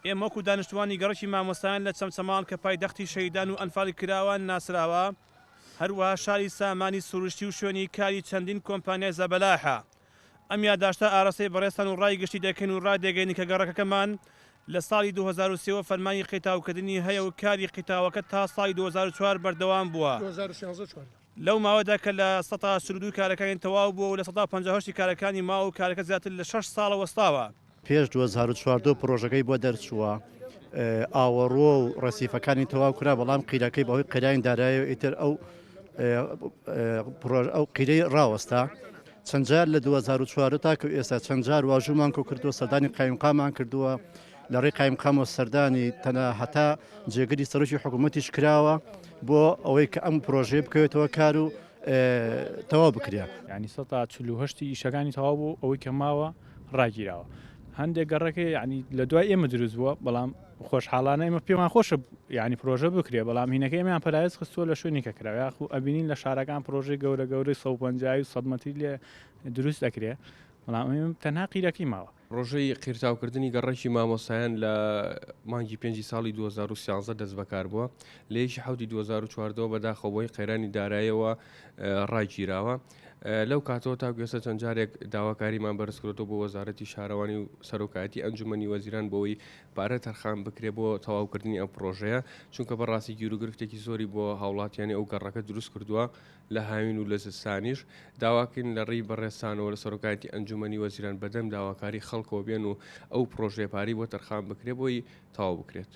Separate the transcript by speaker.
Speaker 1: ئێمە وەکو دانیشتوانی گەڕەکی مامۆستایان لە چەمچەمان کە پایتەختی شەیدان و ئەنفاڵی کراوان ناسراوە، هەروەها شاری سامانی سروشتی و شوێنی کاری چەندین کۆمپانیای زەبەلاحە. ئەم یادداشتە ئاراستەی بەڕێستان و ڕای گشتی دەکەین و ڕادێگەین کە گەڕەکەکەمان لە ساڵی 2023 فەرمانی قیتاوکردنی هەیە و کاری قیتاوەکە تا ساڵی 2004 بەردەوام بووە. لەو ماوەدا کە لە 142 کارەکانی تەواو بووە و لە 158 کارەکانی ماوە و کارەکە زیاتر لە 6 ساڵە وەستاوە.
Speaker 2: پێش 2014 پرۆژەکەی بۆ دەرچووە ئاوەڕۆ و ڕەسیفەکانی تەواو کرا، بەڵام قیرەکەی بەهۆی قیراین دارایە ئیتر ئەو قیرەی ڕاوەستا. چەند جار لە 2004 تاکە ئێستا چەند جار واژومان کۆ کردووە، سەردانی قایمقامان کردووە، لە ڕێی قایمقامەوە سەردانی تەنە هەتا جێگەری سەرۆکی حکوومەتیش کراوە بۆ ئەوەی کە ئەم پرۆژەیە بکەوێتەوە کار و تەواو بکرێ.
Speaker 3: ینی 148 ئیشەکانی تەواو بوو ئەوەی کە ماوە ڕاگیراوە. هەندێک گەڕەکەی ینی لە دوای ئێمە دروست بووە، بەڵام خۆشحاڵانە ئێمە پێمان خۆشە ینی پرۆژە بکرێ، بەڵام هینەکە ئێمەیان پەرایز خستووە لە شوێنی کە کراوە، یاخو ئەبینین لە شارەکان پرۆژەی گەورە گەورەی 150 و 100 مەتری لێ دروست دەکرێ، بەڵام تەنها قیرەکەی ماوە.
Speaker 4: ڕۆژەی قیرتاوکردنی گەڕەکی مامۆسایان لە مانگی 5 ساڵی 2013 دەست بەکار بووە، لەیەکی حوتی 2014 بەداخەوەی قەیرانی دارایەوە ڕایگیراوە. لەو کاتەوە تا گوێسە چەند جارێک داواکاریمان بەرزکرێتەوە بۆ وەزارەتی شارەوانی و سەرۆکایەتی ئەنجومەنی وەزیران بۆەوەی پارە تەرخان بکرێ بۆ تەواوکردنی ئەم پرۆژەیە، چونکە بەڕاستی گیرروگرفتێکی زۆری بۆ هاوڵاتیانی ئەو گەڕەکە دروست کردووە لە هاوین و لە زستانیش. داواکەین لە ڕێی بەڕێستانەوە لە سەرۆکایەتی ئەنجومەنی وەزیران بەدەم داواکاری خەڵکەوە بێن و ئەو پرۆژێ پاری بۆ تەرخان بکرێ بۆی تەواو بکرێت.